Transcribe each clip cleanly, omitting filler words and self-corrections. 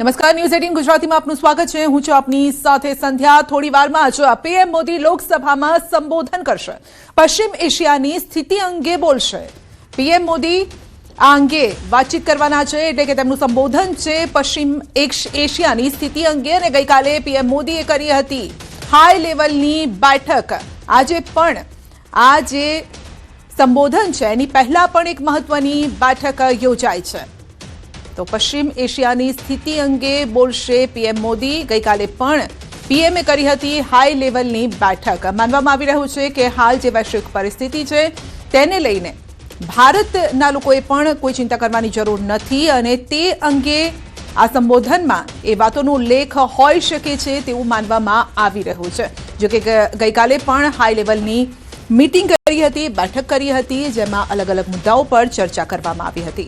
નમસ્કાર, ન્યૂઝ 18 ગુજરાતીમાં આપનું સ્વાગત છે। હું છું આપની સાથે સંધ્યા। થોડી વારમાં જ પીએમ મોદી લોકસભામાં સંબોધન કરશે, પશ્ચિમ એશિયાની સ્થિતિ અંગે બોલશે। પીએમ મોદી આ અંગે વાતચીત કરવાના છે, એટલે કે તેમનું સંબોધન છે પશ્ચિમ એશિયાની સ્થિતિ અંગે। અને ગઈકાલે પીએમ મોદીએ કરી હતી હાઈ લેવલની બેઠક। આજે પણ આ જે સંબોધન છે એની પહેલા પણ એક મહત્વની બેઠક યોજાઈ છે। तो पश्चिम एशियानी स्थिति अंगे बोलशे पीएम मोदी। गईकाले पण पीएमए करी हती हाई लेवलनी बैठक। मानवामां आवी रह्युं छे के हाल जे वैश्विक परिस्थिति छे तेने लईने भारतना लोकोए पण कोई चिंता करवानी जरूर नथी अने ते अंगे आ संबोधनमां ए वातोनो उल्लेख होई शके छे तेवुं मानवामां आवी रह्युं छे। जो के गईकाले पण हाई लेवलनी मीटिंग करी हती, बैठक करी हती, जेमां अलग अलग मुद्दाओं पर चर्चा करवामां आवी हती।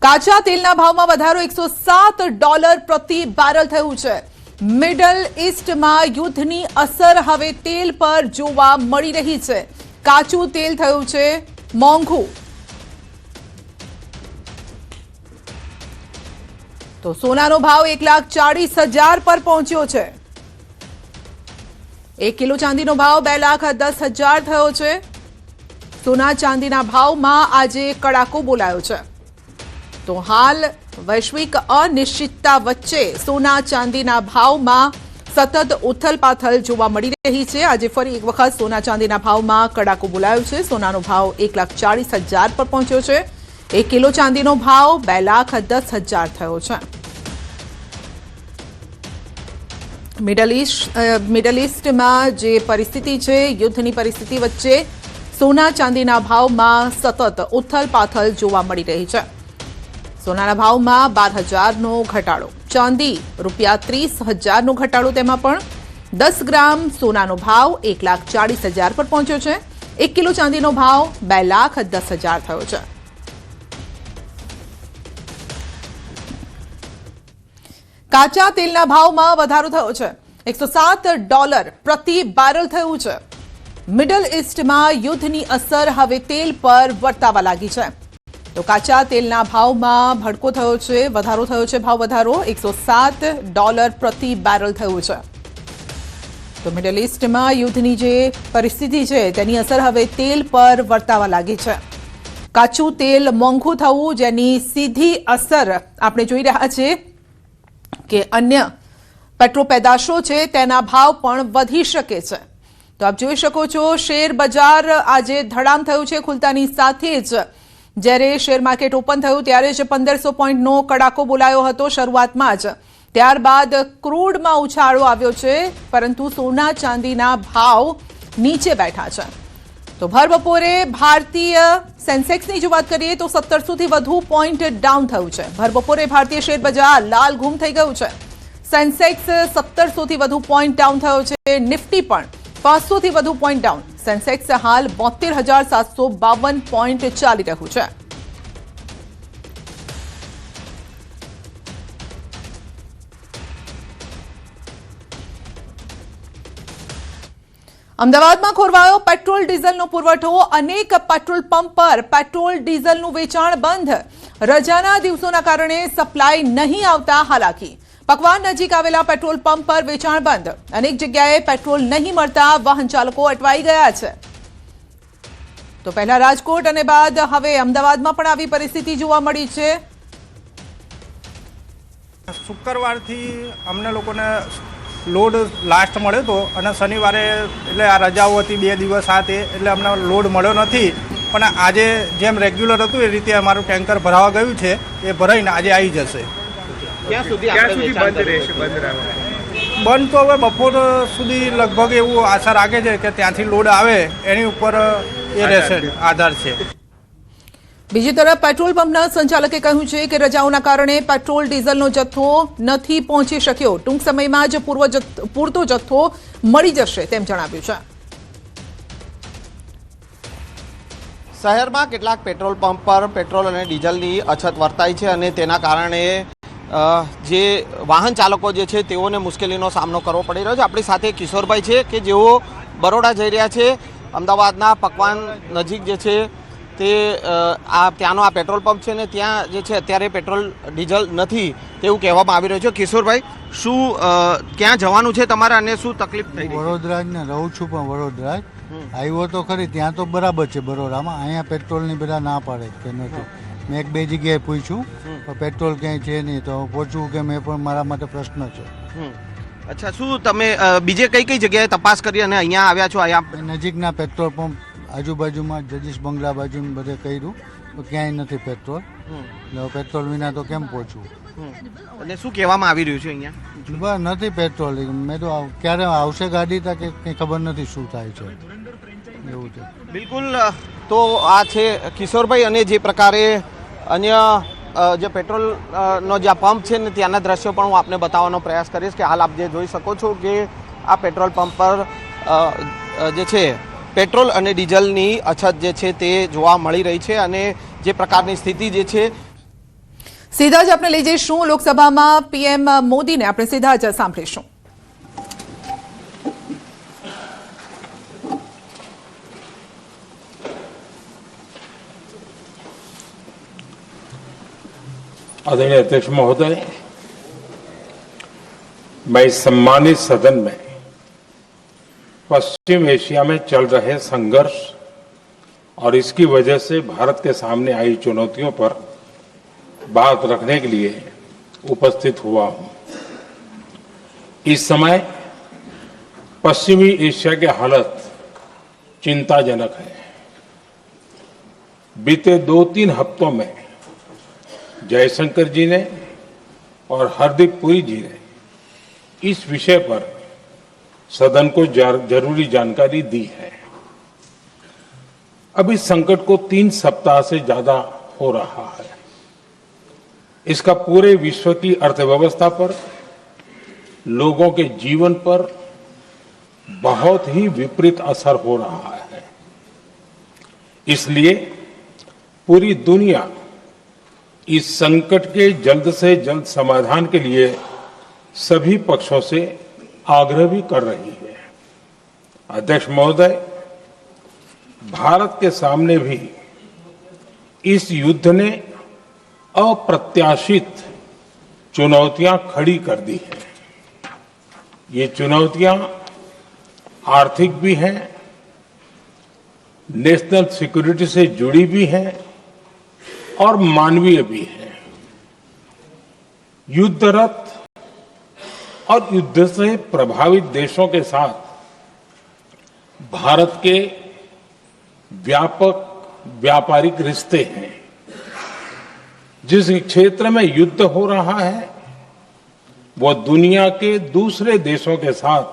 काचा तेलना भावमां वधारो $107 प्रति बेरल थयुं छे। मिडल ईस्टमां युद्धनी असर हवे तेल पर जोवा मळी रही छे। काचुं तेल थयुं छे मोंघुं। तो सोनानो भाव 1,40,000 पर पहोंच्यो छे। 1 किलो चांदीनो भाव 2,10,000 थयो छे। सोना चांदीना भावमां आजे कड़ाको बोलायो छे। तो हाल वैश्विक अनिश्चितता वच्चे सोना चांदीना भावमां सतत उथलपाथल जोवा मळी रही छे। आज फरी एक वखत सोना चांदीना भावमां कड़ाको बोलायो छे। सोनानो भाव 1,40,000 पर पहोंच्यो छे। 1 किलो चांदीनो भाव 2,10,000 थयो छे। मिडल ईस्टमां जे परिस्थिति छे, युद्धनी परिस्थिति वच्चे सोना चांदीना भावमां सतत उथलपाथल जोवा मळी रही छे। सोनाना भावमां 12,000 नो घटाडो। चांदी ₹30,000 नो घटाडो। तेमां पण 10 ग्राम सोनानो भाव 1,40,000 पर पहोंच्यो छे। 1 किलो चांदीनो भाव 2,10,000 थयो छे। काचा तेलना भावमां वधारो थयो छे। $107 प्रति बेरल थयुं छे। मिडल ईस्टमां युद्धनी असर हवे तेल पर वर्तावा लागी छे। तो काचा तेलना भावमां भड़को थयो छे, वधारो थयो छे। भाव वधारो $107 प्रति बेरल थयुं छे। तो मिडल ईस्टमां युद्धनी जे परिस्थिति छे तेनी असर हवे तेल पर वर्तावा लागी छे। काचुं तेल मोंघुं थवुं, जेनी सीधी असर आपणे जोई रह्या छे के अन्य पेट्रो पेदाशो छे तेना भाव पण वधी शके छे। तो आप जोई शको छो शेर बजार आजे धड़ाम थयुं छे। खुलतानी साथे ज જ્યારે શેર માર્કેટ ઓપન થયું ત્યારે જ 1500 પોઈન્ટનો કડાકો બોલાયો હતો શરૂઆતમાં જ। ત્યારબાદ ક્રૂડમાં ઉછાળો આવ્યો છે, પરંતુ સોના ચાંદીના ભાવ નીચે બેઠા છે। તો ભર બપોરે ભારતીય સેન્સેક્સની જો વાત કરીએ તો 1700 થી વધુ પોઈન્ટ ડાઉન થયું છે। ભર બપોરે ભારતીય શેર બજાર લાલ ઘૂમ થઈ ગયું છે। સેન્સેક્સ 1700 થી વધુ પોઈન્ટ ડાઉન થયો છે। નિફ્ટી પણ 500 થી વધુ પોઈન્ટ ડાઉન। सेंसेक्स हाल 72,752 पॉइंट चाली रह्यु छे। अमदावादमां खोरवायो पेट्रोल डीजलनो पुरवठो। अनेक पेट्रोल पंप पर पेट्रोल डीजलनुं वेचाण बंध। रजाना दिवसोना कारणे सप्लाय नहीं आवता हालाकी। पकवान नजीक आवेला पेट्रोल पंप पर वेचाण बंध। अनेक जग्याए पेट्रोल नहीं मळता वाहन चालको अटवाई गया छे। तो पहला राजकोट अने बाद हवे अमदावादमां पण आवी परिस्थिति जोवा मळी छे। शुक्रवारथी अमने लोकोने लोड लास्ट मळ्यो तो अने शनिवारे એટલે આ રજાઓ હતી 2 દિવસ સાથે એટલે અમને લોડ મળ્યો નથી। પણ આજે જેમ રેગ્યુલર હતું એ રીતે અમારું ટેન્કર ભરાવા ગયું છે, એ ભરાઈને આજે આવી જશે। ક્યાં સુધી બંધ રહેશે? બંધ તો હવે બપોર સુધી લગભગ એવું આશા રાખે છે કે ત્યાંથી લોડ આવે એની ઉપર એ રહેશે, આધાર છે। બીજી તરફ પેટ્રોલ પંપના સંચાલકે કહ્યું છે કે રજાઓના કારણે પેટ્રોલ ડીઝલનો જથ્થો નથી પહોંચી શક્યો। ટૂંક સમયમાં જ પૂરતો જથ્થો મળી જશે તેમ જણાવ્યું છે। શહેરમાં કેટલાક પેટ્રોલ પંપ પર પેટ્રોલ અને ડીઝલની અછત વર્તાય છે અને તેના કારણે જે વાહન ચાલકો જે છે તેઓને મુશ્કેલીનો સામનો કરવો પડી રહ્યો છે। આપણી સાથે કિશોરભાઈ છે કે જેઓ બરોડા જઈ રહ્યા છે। અમદાવાદના પકવાન નજીક જે છે તે આ ત્યાંનો આ પેટ્રોલ પંપ છે ને ત્યાં જે છે અત્યારે પેટ્રોલ ડીઝલ નથી તેવું કહેવામાં આવી રહ્યું છે. કિશોરભાઈ, શું ક્યાં જવાનું છે તમારે અને શું તકલીફ થઈ રહી છે? વડોદરા જ ને રહું છું, પણ વડોદરા જ આવ્યો તો ખરી. ત્યાં તો બરાબર છે બરોડામાં. અહીંયા પેટ્રોલની બધા ના પાડે કે નથી. મેં એક બે જગ્યાએ પૂછ્યું પણ પેટ્રોલ ક્યાંય છે નહીં, તો પહોંચવું કે મેં પણ મારા માટે પ્રશ્ન છે. અચ્છા, શું તમે બીજે કઈ કઈ જગ્યાએ તપાસ કરી અને અહીંયા આવ્યા છો? અહીંયા નજીકના પેટ્રોલ પંપ આજુબાજુમાં જજીશ બંગલા બાજુ બધે કર્યું તો ક્યાંય નથી પેટ્રોલ. એટલે પેટ્રોલ વિના તો કેમ પહોંચવું? અને શું કહેવામાં આવી રહ્યું છે અહીંયા? બસ નથી પેટ્રોલ. મેં તો ક્યારે આવશે ગાડી તા કે કંઈ ખબર નથી શું થાય છે એવું છે. બિલકુલ. તો આ છે કિશોરભાઈ, અને જે પ્રકારે અન્ય જે પેટ્રોલનો જે આ પંપ છે ને ત્યાંના દ્રશ્યો પણ હું આપને બતાવવાનો પ્રયાસ કરીશ કે હાલ આપ જે જોઈ શકો છો કે આ પેટ્રોલ પંપ પર જે છે પેટ્રોલ અને ડીઝલની અછત જે છે તે જોવા મળી રહી છે. અને જે પ્રકારની સ્થિતિ જે છે સીધા જ આપણે લઈ જઈશું લોકસભામાં પીએમ મોદીને આપણે સીધા જ સાંભળીશું. आदरणीय अध्यक्ष महोदय, मैं इस सम्मानित सदन में पश्चिम एशिया में चल रहे संघर्ष और इसकी वजह से भारत के सामने आई चुनौतियों पर बात रखने के लिए उपस्थित हुआ हूं. इस समय पश्चिमी एशिया की हालत चिंताजनक है. बीते 2-3 हफ्तों में जयशंकर जी ने और हरदीप पुरी जी ने इस विषय पर सदन को जरूरी जानकारी दी है. अब इस संकट को 3 सप्ताह से ज्यादा हो रहा है. इसका पूरे विश्व की अर्थव्यवस्था पर, लोगों के जीवन पर बहुत ही विपरीत असर हो रहा है. इसलिए पूरी दुनिया इस संकट के जल्द से जल्द समाधान के लिए सभी पक्षों से आग्रह भी कर रही है. अध्यक्ष महोदय, भारत के सामने भी इस युद्ध ने अप्रत्याशित चुनौतियां खड़ी कर दी हैं. ये चुनौतियां आर्थिक भी हैं, नेशनल सिक्योरिटी से जुड़ी भी हैं और मानवीय भी है. युद्धरत और युद्ध से प्रभावित देशों के साथ भारत के व्यापक व्यापारिक रिश्ते हैं. जिस क्षेत्र में युद्ध हो रहा है वो दुनिया के दूसरे देशों के साथ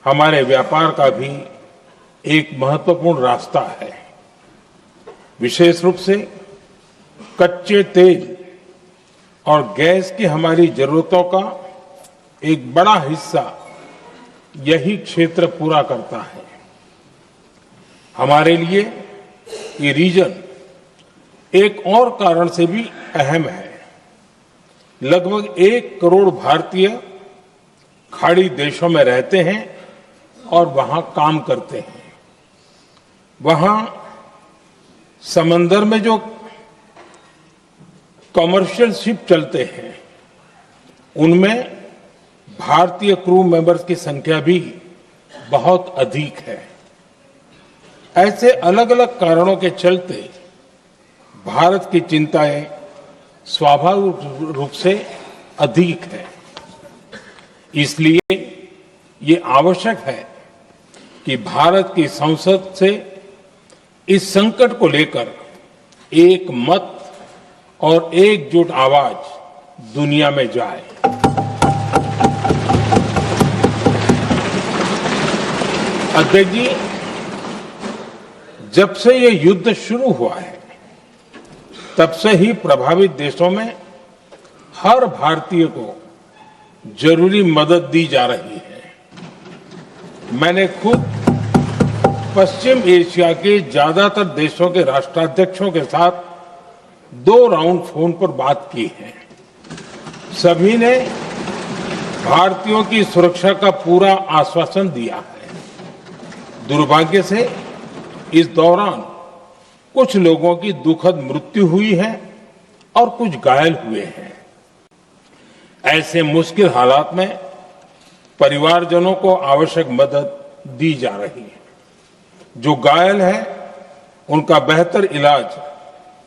हमारे व्यापार का भी एक महत्वपूर्ण रास्ता है. विशेष रूप से कच्चे तेल और गैस की हमारी जरूरतों का एक बड़ा हिस्सा यही क्षेत्र पूरा करता है. हमारे लिए ये रीजन एक और कारण से भी अहम है. लगभग 1 करोड़ भारतीय खाड़ी देशों में रहते हैं और वहां काम करते हैं. वहां समंदर में जो कमर्शियल शिप चलते हैं उनमें भारतीय क्रू मेंबर्स की संख्या भी बहुत अधिक है. ऐसे अलग अलग कारणों के चलते भारत की चिंताएं स्वाभाविक रूप से अधिक है. इसलिए ये आवश्यक है कि भारत की संसद से इस संकट को लेकर एक मत और एकजुट आवाज दुनिया में जाए. अध्यक्ष जी, जब से ये युद्ध शुरू हुआ है तब से ही प्रभावित देशों में हर भारतीय को जरूरी मदद दी जा रही है. मैंने खुद पश्चिम एशिया के ज्यादातर देशों के राष्ट्राध्यक्षों के साथ 2 राउंड फोन पर बात की है. सभी ने भारतीयों की सुरक्षा का पूरा आश्वासन दिया है. दुर्भाग्य से इस दौरान कुछ लोगों की दुखद मृत्यु हुई है और कुछ घायल हुए हैं। ऐसे मुश्किल हालात में परिवारजनों को आवश्यक मदद दी जा रही है। जो घायल है उनका बेहतर इलाज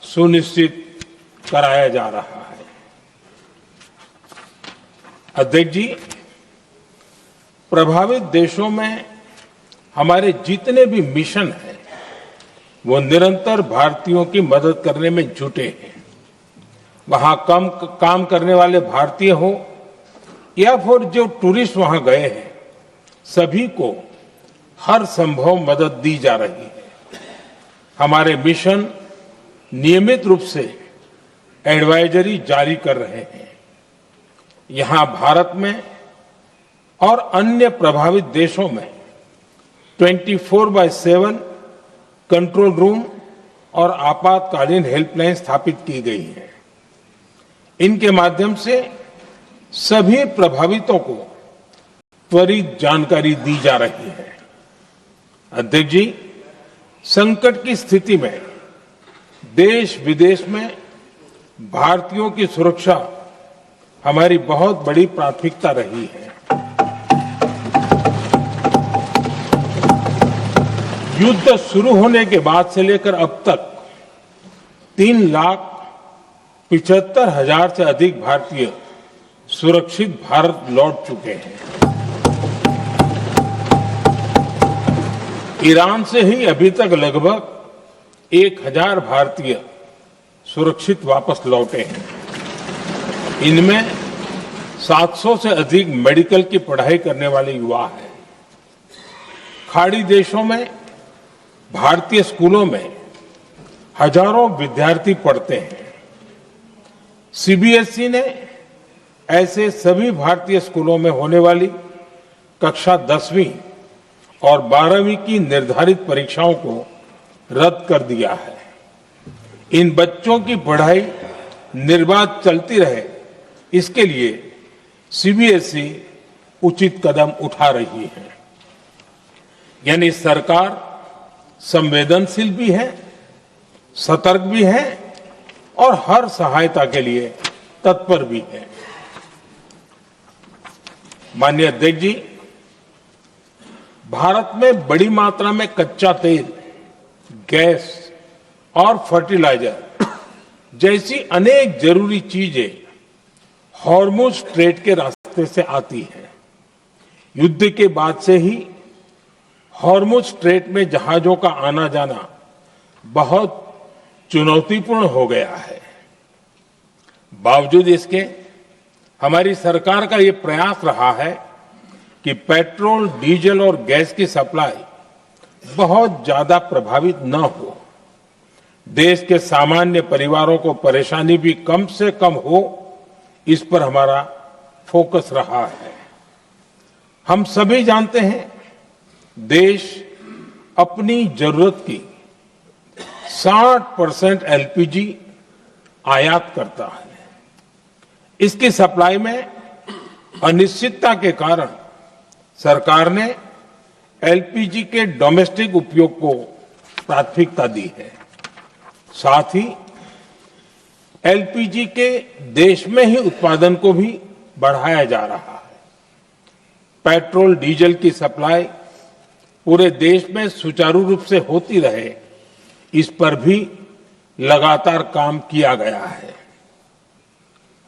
सुनिश्चित कराया जा रहा है। अध्यक्ष जी, प्रभावित देशों में हमारे जितने भी मिशन हैं वो निरंतर भारतीयों की मदद करने में जुटे हैं। वहां काम करने वाले भारतीय हो या फिर जो टूरिस्ट वहां गए हैं, सभी को हर संभव मदद दी जा रही है। हमारे मिशन नियमित रूप से एडवाइजरी जारी कर रहे हैं। यहां भारत में और अन्य प्रभावित देशों में 24/7 कंट्रोल रूम और आपातकालीन हेल्पलाइन स्थापित की गई है। इनके माध्यम से सभी प्रभावितों को त्वरित जानकारी दी जा रही है। अध्यक्ष जी, संकट की स्थिति में देश विदेश में भारतीयों की सुरक्षा हमारी बहुत बड़ी प्राथमिकता रही है। युद्ध शुरू होने के बाद से लेकर अब तक 3,75,000 से अधिक भारतीय सुरक्षित भारत लौट चुके हैं। ईरान से ही अभी तक लगभग 1,000 भारतीय सुरक्षित वापस लौटे हैं। इनमें 700 से अधिक मेडिकल की पढ़ाई करने वाले युवा हैं। खाड़ी देशों में भारतीय स्कूलों में हजारों विद्यार्थी पढ़ते हैं। सीबीएसई ने ऐसे सभी भारतीय स्कूलों में होने वाली कक्षा 10वीं और 12वीं की निर्धारित परीक्षाओं को रद्द कर दिया है। इन बच्चों की पढ़ाई निर्बाध चलती रहे, इसके लिए सीबीएसई उचित कदम उठा रही है। यानी सरकार संवेदनशील भी है, सतर्क भी है और हर सहायता के लिए तत्पर भी है। माननीय अध्यक्ष जी, भारत में बड़ी मात्रा में कच्चा तेल, गैस और फर्टिलाइजर जैसी अनेक जरूरी चीजें हॉर्मुज स्ट्रेट के रास्ते से आती हैं। युद्ध के बाद से ही हॉर्मुज स्ट्रेट में जहाजों का आना जाना बहुत चुनौतीपूर्ण हो गया है। बावजूद इसके हमारी सरकार का ये प्रयास रहा है कि पेट्रोल, डीजल और गैस की सप्लाई बहुत ज्यादा प्रभावित न हो। देश के सामान्य परिवारों को परेशानी भी कम से कम हो, इस पर हमारा फोकस रहा है। हम सभी जानते हैं, देश अपनी जरूरत की 60% एलपीजी आयात करता है। इसकी सप्लाई में अनिश्चितता के कारण सरकार ने एलपीजी के डोमेस्टिक उपयोग को प्राथमिकता दी है। साथ ही एलपीजी के देश में ही उत्पादन को भी बढ़ाया जा रहा है। पेट्रोल, डीजल की सप्लाई पूरे देश में सुचारू रूप से होती रहे, इस पर भी लगातार काम किया गया है।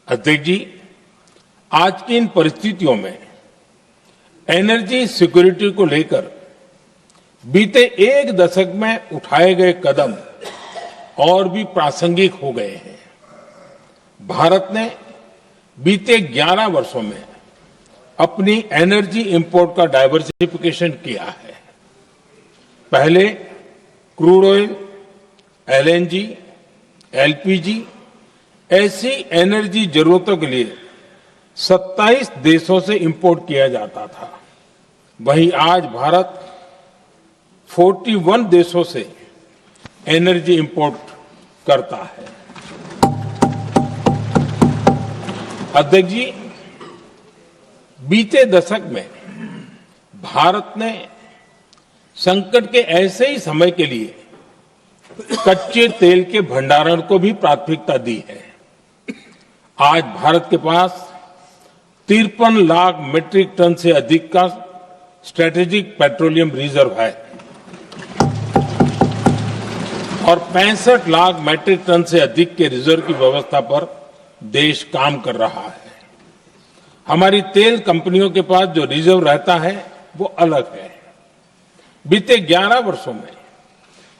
अध्यक्ष जी, आज की इन परिस्थितियों में एनर्जी सिक्योरिटी को लेकर बीते एक दशक में उठाए गए कदम और भी प्रासंगिक हो गए हैं। भारत ने बीते 11 वर्षों में अपनी एनर्जी इंपोर्ट का डाइवर्सिफिकेशन किया है। पहले क्रूड ऑयल, एलएनजी, एलपीजी ऐसी एनर्जी जरूरतों के लिए 27 देशों से इंपोर्ट किया जाता था। वहीं आज भारत 41 देशों से एनर्जी इंपोर्ट करता है। अध्यक्ष जी, बीते दशक में भारत ने संकट के ऐसे ही समय के लिए कच्चे तेल के भंडारण को भी प्राथमिकता दी है। आज भारत के पास 53 लाख मीट्रिक टन से अधिक का स्ट्रेटेजिक पेट्रोलियम रिजर्व है और 65 लाख मीट्रिक टन से अधिक के रिजर्व की व्यवस्था पर देश काम कर रहा है। हमारी तेल कंपनियों के पास जो रिजर्व रहता है वो अलग है। बीते 11 वर्षों में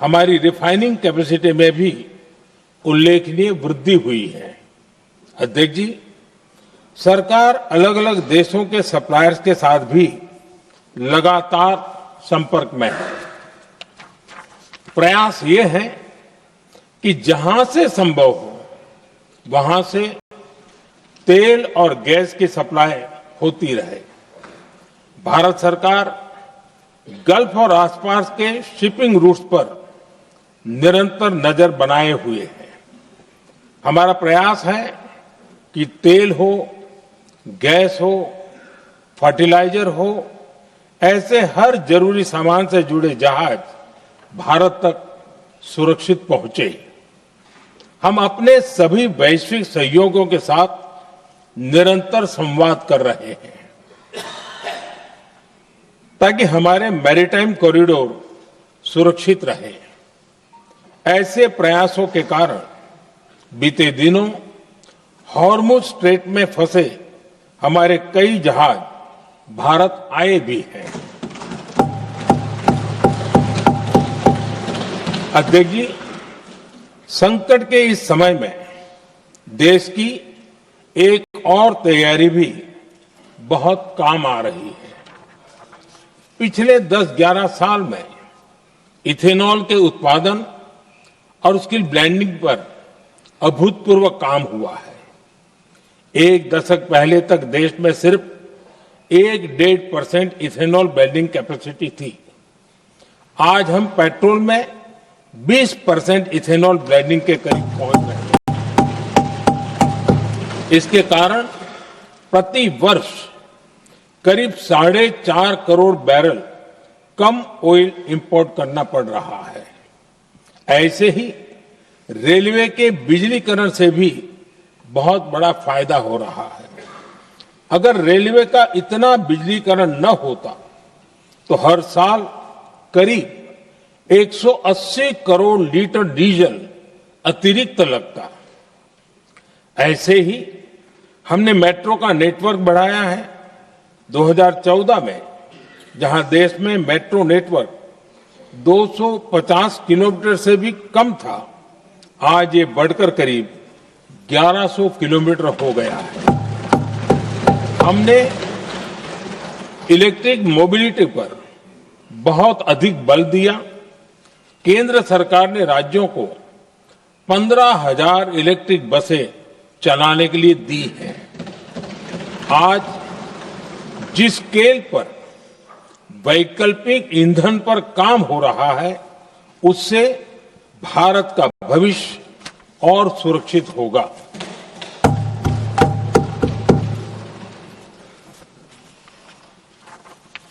हमारी रिफाइनिंग कैपेसिटी में भी उल्लेखनीय वृद्धि हुई है। अध्यक्ष जी, सरकार अलग अलग देशों के सप्लायर्स के साथ भी लगातार संपर्क में है। प्रयास ये है कि जहां से संभव हो वहां से तेल और गैस की सप्लाई होती रहे। भारत सरकार गल्फ और आसपास के शिपिंग रूट्स पर निरंतर नजर बनाए हुए है। हमारा प्रयास है कि तेल हो, गैस हो, फर्टिलाइजर हो, ऐसे हर जरूरी सामान से जुड़े जहाज भारत तक सुरक्षित पहुंचे। हम अपने सभी वैश्विक सहयोगियों के साथ निरंतर संवाद कर रहे हैं ताकि हमारे मैरीटाइम कॉरिडोर सुरक्षित रहे। ऐसे प्रयासों के कारण बीते दिनों हॉर्मुज स्ट्रेट में फंसे हमारे कई जहाज भारत आए भी हैं। अध्यक्ष जी, संकट के इस समय में देश की एक और तैयारी भी बहुत काम आ रही है। पिछले 10-11 साल में इथेनॉल के उत्पादन और उसकी ब्लेंडिंग पर अभूतपूर्व काम हुआ है। एक दशक पहले तक देश में सिर्फ 1-1.5% इथेनॉल ब्लेंडिंग कैपेसिटी थी। आज हम पेट्रोल में 20% इथेनॉल ब्लेंडिंग के करीब पहुंच रहे हैं। इसके कारण प्रति वर्ष करीब 4.5 करोड़ बैरल कम ऑयल इंपोर्ट करना पड़ रहा है। ऐसे ही रेलवे के बिजलीकरण से भी बहुत बड़ा फायदा हो रहा है। अगर रेलवे का इतना बिजलीकरण न होता तो हर साल करीब 180 करोड़ लीटर डीजल अतिरिक्त लगता। ऐसे ही हमने मेट्रो का नेटवर्क बढ़ाया है। 2014 में जहां देश में मेट्रो नेटवर्क 250 किलोमीटर से भी कम था, आज ये बढ़कर करीब 1100 किलोमीटर हो गया है। हमने इलेक्ट्रिक मोबिलिटी पर बहुत अधिक बल दिया। केंद्र सरकार ने राज्यों को 15,000 इलेक्ट्रिक बसें चलाने के लिए दी है। आज जिस स्केल पर वैकल्पिक ईंधन पर काम हो रहा है, उससे भारत का भविष्य और सुरक्षित होगा।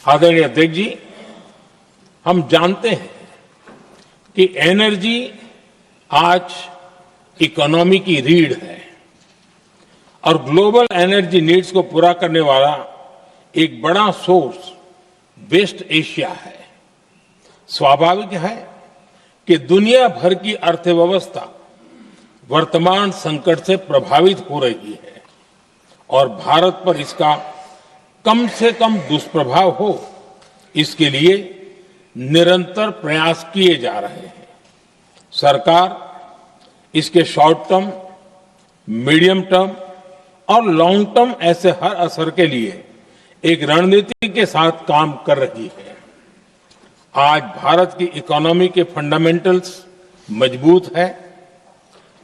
आदरणीय अध्यक्ष जी, हम जानते हैं कि एनर्जी आज इकोनॉमी की रीढ़ है और ग्लोबल एनर्जी नीड्स को पूरा करने वाला एक बड़ा सोर्स वेस्ट एशिया है। स्वाभाविक है कि दुनिया भर की अर्थव्यवस्था वर्तमान संकट से प्रभावित हो रही है और भारत पर इसका कम से कम दुष्प्रभाव हो, इसके लिए निरंतर प्रयास किए जा रहे हैं। सरकार इसके शॉर्ट टर्म, मीडियम टर्म और लॉन्ग टर्म ऐसे हर असर के लिए एक रणनीति के साथ काम कर रही है। आज भारत की इकोनॉमी के फंडामेंटल्स मजबूत है।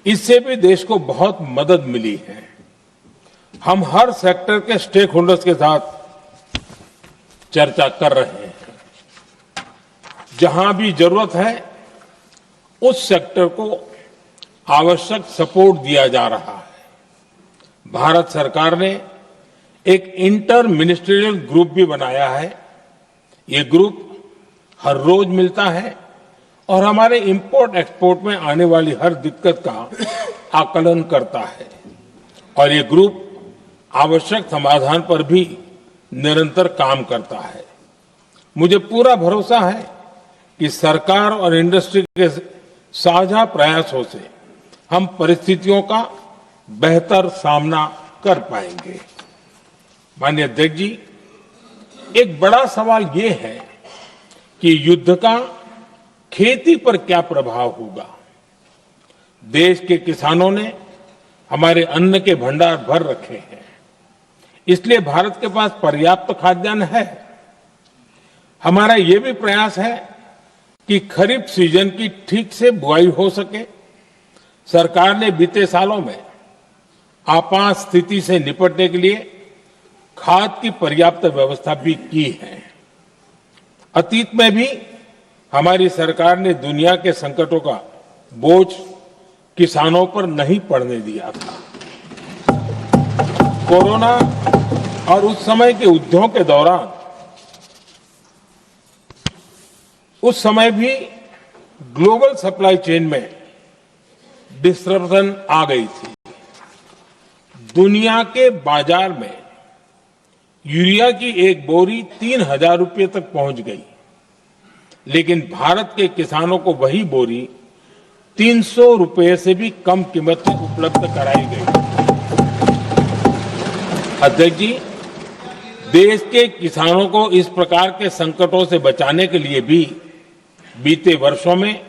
इससे भी देश को बहुत मदद मिली है। हम हर सेक्टर के स्टेक होल्डर्स के साथ चर्चा कर रहे हैं। जहां भी जरूरत है उस सेक्टर को आवश्यक सपोर्ट दिया जा रहा है। भारत सरकार ने एक इंटर मिनिस्ट्रियल ग्रुप भी बनाया है। ये ग्रुप हर रोज मिलता है और हमारे इंपोर्ट एक्सपोर्ट में आने वाली हर दिक्कत का आकलन करता है और ये ग्रुप आवश्यक समाधान पर भी निरंतर काम करता है। मुझे पूरा भरोसा है कि सरकार और इंडस्ट्री के साझा प्रयासों से हम परिस्थितियों का बेहतर सामना कर पाएंगे। माननीय अध्यक्ष जी, एक बड़ा सवाल ये है कि युद्ध का खेती पर क्या प्रभाव होगा। देश के किसानों ने हमारे अन्न के भंडार भर रखे हैं, इसलिए भारत के पास पर्याप्त खाद्यान्न है। हमारा ये भी प्रयास है कि खरीफ सीजन की ठीक से बुआई हो सके। सरकार ने बीते सालों में आपात स्थिति से निपटने के लिए खाद की पर्याप्त व्यवस्था भी की है। अतीत में भी हमारी सरकार ने दुनिया के संकटों का बोझ किसानों पर नहीं पड़ने दिया था। कोरोना और उस समय के युद्धों के दौरान उस समय भी ग्लोबल सप्लाई चेन में डिस्ट्रप्शन आ गई थी। दुनिया के बाजार में यूरिया की एक बोरी 3,000 रुपये तक पहुंच गई, लेकिन भारत के किसानों को वही बोरी 300 रुपये से भी कम कीमत में उपलब्ध कराई गई। अध्यक्ष जी, देश के किसानों को इस प्रकार के संकटों से बचाने के लिए भी बीते वर्षों में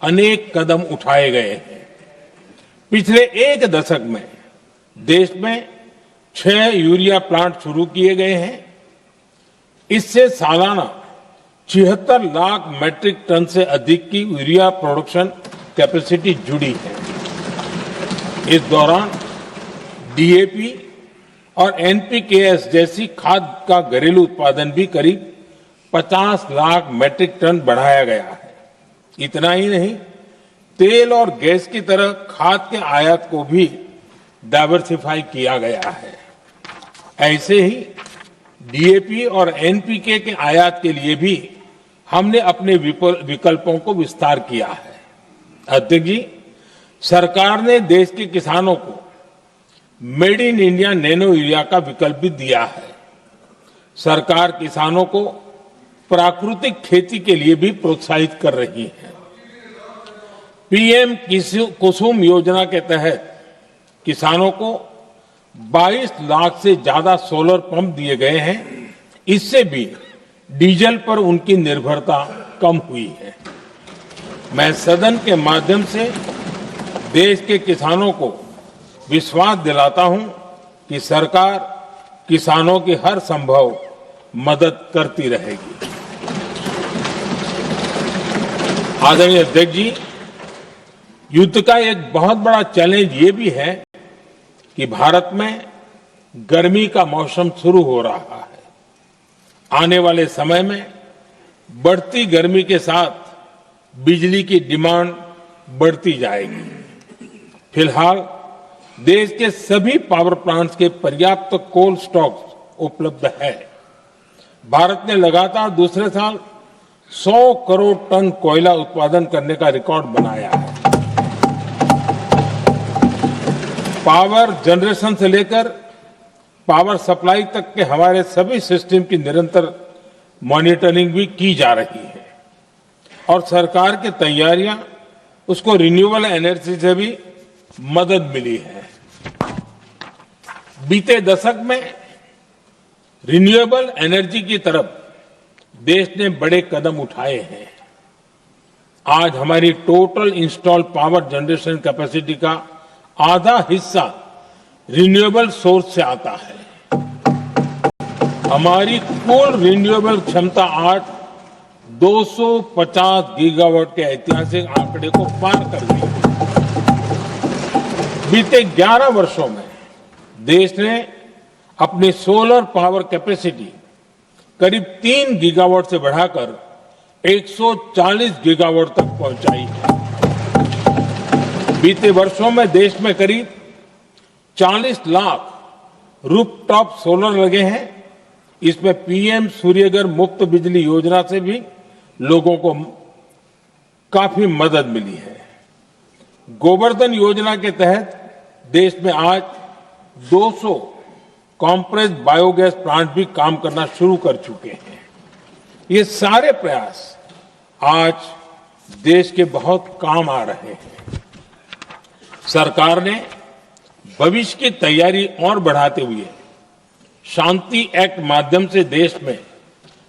अनेक कदम उठाए गए हैं। पिछले एक दशक में देश में 6 यूरिया प्लांट शुरू किए गए हैं। इससे सालाना 76 लाख मैट्रिक टन से अधिक की यूरिया प्रोडक्शन कैपेसिटी जुड़ी है। इस दौरान डीएपी और एनपीकेएस जैसी खाद का घरेलू उत्पादन भी करीब 50 लाख मैट्रिक टन बढ़ाया गया है। इतना ही नहीं, तेल और गैस की तरह खाद के आयात को भी डाइवर्सिफाई किया गया है। ऐसे ही डीएपी और एनपीके के आयात के लिए भी हमने अपने विकल्पों को विस्तार किया है। अध्यक्ष जी, सरकार ने देश के किसानों को made in India nano urea का विकल्प भी दिया है। सरकार किसानों को प्राकृतिक खेती के लिए भी प्रोत्साहित कर रही है। पीएम कुसुम योजना के तहत किसानों को 22 लाख से ज्यादा सोलर पंप दिए गए हैं। इससे भी डीजल पर उनकी निर्भरता कम हुई है। मैं सदन के माध्यम से देश के किसानों को विश्वास दिलाता हूं कि सरकार किसानों की हर संभव मदद करती रहेगी। आदरणीय अध्यक्ष जी, युद्ध का एक बहुत बड़ा चैलेंज ये भी है कि भारत में गर्मी का मौसम शुरू हो रहा है। आने वाले समय में बढ़ती गर्मी के साथ बिजली की डिमांड बढ़ती जाएगी। फिलहाल देश के सभी पावर प्लांट्स के पर्याप्त कोल स्टॉक उपलब्ध है। भारत ने लगातार दूसरे साल 100 करोड़ टन कोयला उत्पादन करने का रिकॉर्ड बनाया है। पावर जनरेशन से लेकर पावर सप्लाई तक के हमारे सभी सिस्टम की निरंतर मॉनिटरिंग भी की जा रही है और सरकार की तैयारियां उसको रिन्यूएबल एनर्जी से भी मदद मिली है। बीते दशक में रिन्यूएबल एनर्जी की तरफ देश ने बड़े कदम उठाए हैं। आज हमारी total install power generation capacity का आधा हिस्सा रिन्यूएबल सोर्स से आता है। हमारी कुल रिन्यूएबल क्षमता आज 250 गीगावाट के ऐतिहासिक आंकड़े को पार कर गई। बीते 11 वर्षों में देश ने अपनी सोलर पावर कैपेसिटी करीब 3 गीगावाट से बढ़ाकर 140 गीगावाट तक पहुंचाई है। बीते वर्षों में देश में करीब 40 लाख रूफटॉप सोलर लगे हैं। इसमें पीएम सूर्यघर मुफ्त बिजली योजना से भी लोगों को काफी मदद मिली है। गोवर्धन योजना के तहत देश में आज 200 कॉम्प्रेस बायोगैस प्लांट भी काम करना शुरू कर चुके हैं। ये सारे प्रयास आज देश के बहुत काम आ रहे हैं। सरकार ने भविष्य की तैयारी और बढ़ाते हुए शांति एक्ट माध्यम से देश में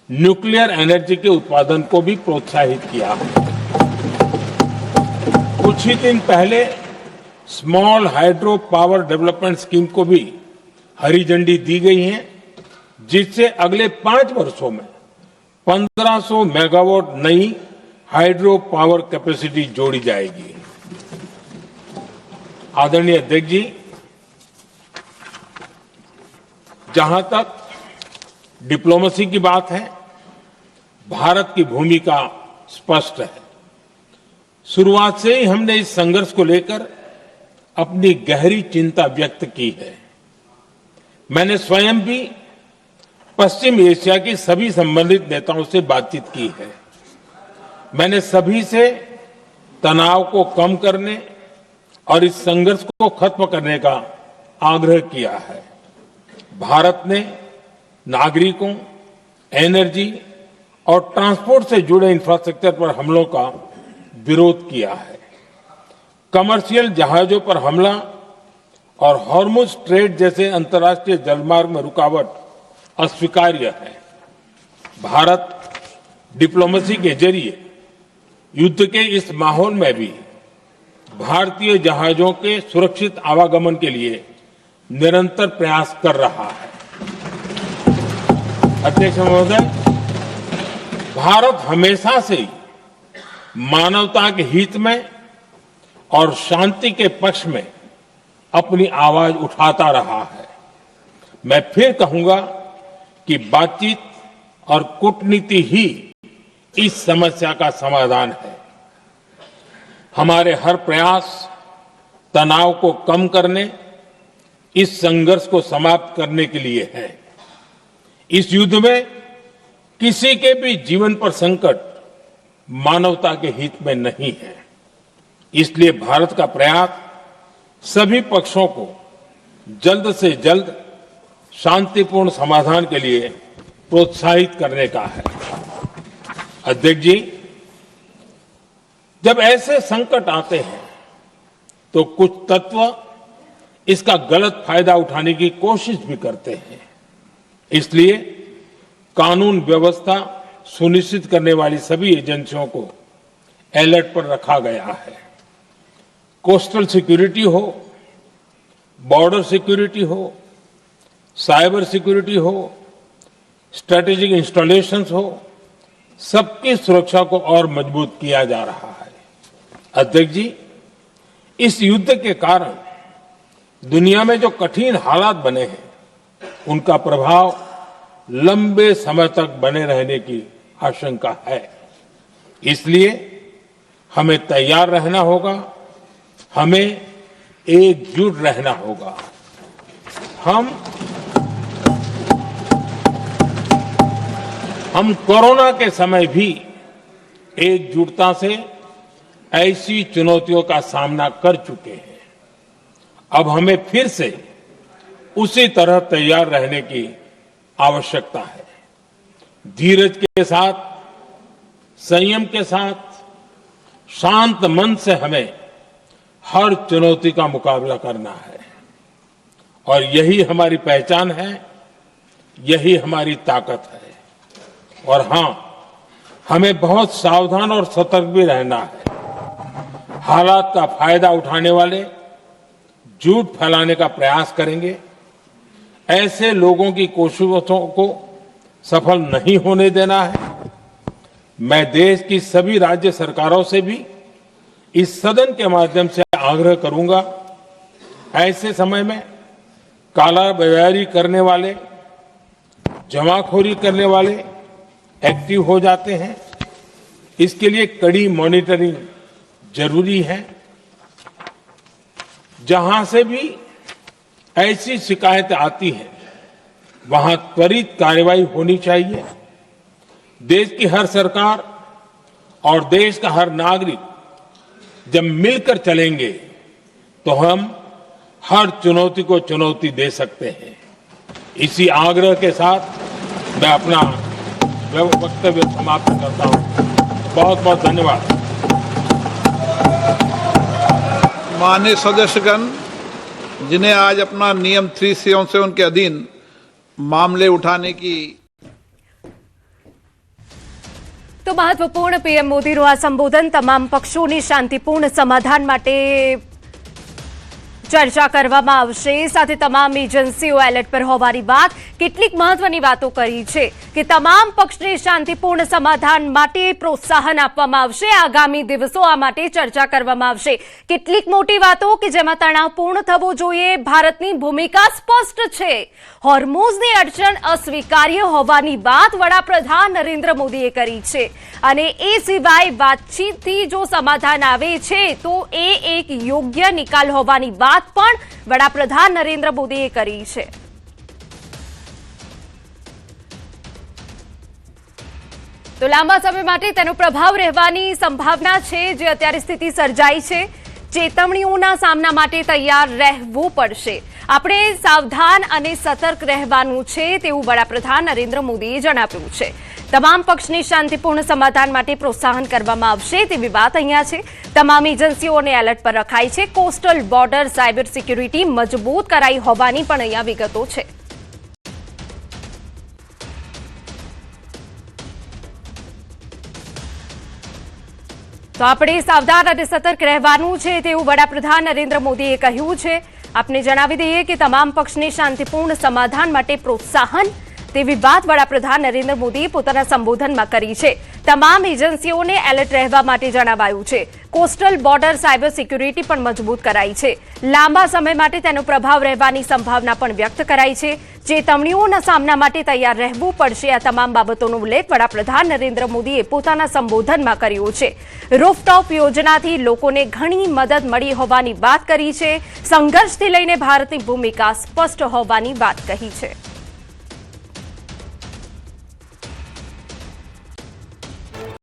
न्यूक्लियर एनर्जी के उत्पादन को भी प्रोत्साहित किया है। कुछ ही दिन पहले small hydro power development scheme को भी हरी झंडी दी गई है, जिससे अगले 5 वर्षों में 1500 मेगावाट नई हाइड्रो पावर कैपेसिटी जोड़ी जाएगी। आदरणीय अध्यक्ष जी, जहां तक डिप्लोमेसी की बात है, भारत की भूमिका स्पष्ट है। शुरुआत से ही हमने इस संघर्ष को लेकर अपनी गहरी चिंता व्यक्त की है। मैंने स्वयं भी पश्चिम एशिया की सभी संबंधित नेताओं से बातचीत की है। मैंने सभी से तनाव को कम करने और इस संघर्ष को खत्म करने का आग्रह किया है। भारत ने नागरिकों, एनर्जी और ट्रांसपोर्ट से जुड़े इंफ्रास्ट्रक्चर पर हमलों का विरोध किया है। कमर्शियल जहाजों पर हमला और हॉर्मुज स्ट्रेट जैसे अंतर्राष्ट्रीय जलमार्ग में रुकावट अस्वीकार्य है। भारत डिप्लोमेसी के जरिए युद्ध के इस माहौल में भी भारतीय जहाजों के सुरक्षित आवागमन के लिए निरंतर प्रयास कर रहा है। अध्यक्ष महोदय, भारत हमेशा से ही मानवता के हित में और शांति के पक्ष में अपनी आवाज उठाता रहा है। मैं फिर कहूंगा कि बातचीत और कूटनीति ही इस समस्या का समाधान है। हमारे हर प्रयास तनाव को कम करने, इस संघर्ष को समाप्त करने के लिए है। इस युद्ध में किसी के भी जीवन पर संकट मानवता के हित में नहीं है। इसलिए भारत का प्रयास सभी पक्षों को जल्द से जल्द शांतिपूर्ण समाधान के लिए प्रोत्साहित करने का है। अध्यक्ष जी, जब ऐसे संकट आते हैं तो कुछ तत्व इसका गलत फायदा उठाने की कोशिश भी करते हैं। इसलिए कानून व्यवस्था सुनिश्चित करने वाली सभी एजेंसियों को अलर्ट पर रखा गया है। कोस्टल सिक्योरिटी हो, बॉर्डर सिक्योरिटी हो, साइबर सिक्योरिटी हो, स्ट्रेटेजिक इंस्टॉलेशंस हो, सबकी सुरक्षा को और मजबूत किया जा रहा है। अध्यक्ष जी, इस युद्ध के कारण दुनिया में जो कठिन हालात बने हैं, उनका प्रभाव लंबे समय तक बने रहने की आशंका है। इसलिए हमें तैयार रहना होगा, हमें एकजुट रहना होगा। हम कोरोना के समय भी एकजुटता से ऐसी चुनौतियों का सामना कर चुके हैं। अब हमें फिर से उसी तरह तैयार रहने की आवश्यकता है। धीरज के साथ, संयम के साथ, शांत मन से हमें हर चुनौती का मुकाबला करना है। और यही हमारी पहचान है, यही हमारी ताकत है। और हां, हमें बहुत सावधान और सतर्क भी रहना है। हालात का फायदा उठाने वाले झूठ फैलाने का प्रयास करेंगे, ऐसे लोगों की कोशिशों को सफल नहीं होने देना है। मैं देश की सभी राज्य सरकारों से भी इस सदन के माध्यम से आग्रह करूंगा, ऐसे समय में कालाबाजारी करने वाले, जमाखोरी करने वाले एक्टिव हो जाते हैं। इसके लिए कड़ी मॉनिटरिंग जरूरी है। जहां से भी ऐसी शिकायतें आती हैं, वहां त्वरित कार्रवाई होनी चाहिए। देश की हर सरकार और देश का हर नागरिक जब मिलकर चलेंगे तो हम हर चुनौती को चुनौती दे सकते हैं। इसी आग्रह के साथ मैं अपना वक्तव्य समाप्त करता हूं। बहुत बहुत धन्यवाद। माननीय सदस्यगण, जिन्हें आज अपना नियम 377 के अधीन मामले उठाने की तो महत्वपूर्ण पीएम मोदीનું આ સંબોધન તમામ પક્ષોની શાંતિપૂર્ણ સમાધાન માટે ચર્ચા કરવામાં આવશે, સાથે તમામ એજન્સીઓ એલર્ટ પર હોવાની વાત, કેટલીક મહત્વની વાતો કરી છે કે તમામ પક્ષને શાંતિપૂર્ણ સમાધાન માટે પ્રોત્સાહન આપવામાં આવશે, આગામી દિવસો આ માટે ચર્ચા કરવામાં આવશે। કેટલીક મોટી વાતો કે જેમાં તણાવપૂર્ણ થવો જોઈએ, ભારતની ભૂમિકા સ્પષ્ટ છે, હોર્મુઝની અડચણ અસ્વીકાર્ય હોવાની વાત વડાપ્રધાન નરેન્દ્ર મોદીએ કરી છે અને એ સિવાય વાતચીતથી જો સમાધાન આવે છે તો એ એક યોગ્ય નિકાલ હોવાની વાત પણ વડાપ્રધાન નરેન્દ્ર મોદીએ કરી છે। તો લાંબા સમય માટે તેનો પ્રભાવ રહેવાની સંભાવના છે, જે અત્યારે સ્થિતિ સર્જાઈ છે। ચેતવણીઓના સામના માટે તૈયાર રહેવું પડશે, આપણે સાવધાન અને સતર્ક રહેવાનું છે તેવું વડાપ્રધાન નરેન્દ્ર મોદીએ જણાવ્યું છે। તમામ પક્ષને શાંતિપૂર્ણ સમાધાન માટે પ્રોત્સાહન કરવામાં આવશે તેવી વાત અહીંયા છે। તમામ એજન્સીઓને એલર્ટ પર રખાઈ છે, કોસ્ટલ બોર્ડર સાયબર સિક્યુરિટી મજબૂત કરાઈ હોવાની પણ અહીંયા વિગતો છે। તો આપણે સાવધાન અને સતર્ક રહેવાનું છે તેવું વડાપ્રધાન નરેન્દ્ર મોદીએ કહ્યું છે। આપને જણાવી દઈએ કે તમામ પક્ષને શાંતિપૂર્ણ સમાધાન માટે પ્રોત્સાહન તેવી વાત વડાપ્રધાન નરેન્દ્ર મોદીએ પોતાના સંબોધનમાં કરી છે। તમામ એજન્સીઓને એલર્ટ રહેવા માટે જણાવાયું છે, કોસ્ટલ બોર્ડર સાયબર સિક્યુરિટી પણ મજબૂત કરાઈ છે, લાંબા સમય માટે તેનો પ્રભાવ રહેવાની સંભાવના પણ વ્યક્ત કરાઈ છે, ચેતવણીઓના સામના માટે તૈયાર રહેવું પડશે। આ તમામ બાબતોનો ઉલ્લેખ વડાપ્રધાન નરેન્દ્ર મોદીએ પોતાના સંબોધનમાં કર્યો છે। રૂફટોપ યોજનાથી લોકોને ઘણી મદદ મળી હોવાની વાત કરી છે, સંઘર્ષથી લઈને ભારતની ભૂમિકા સ્પષ્ટ હોવાની વાત કહી છે।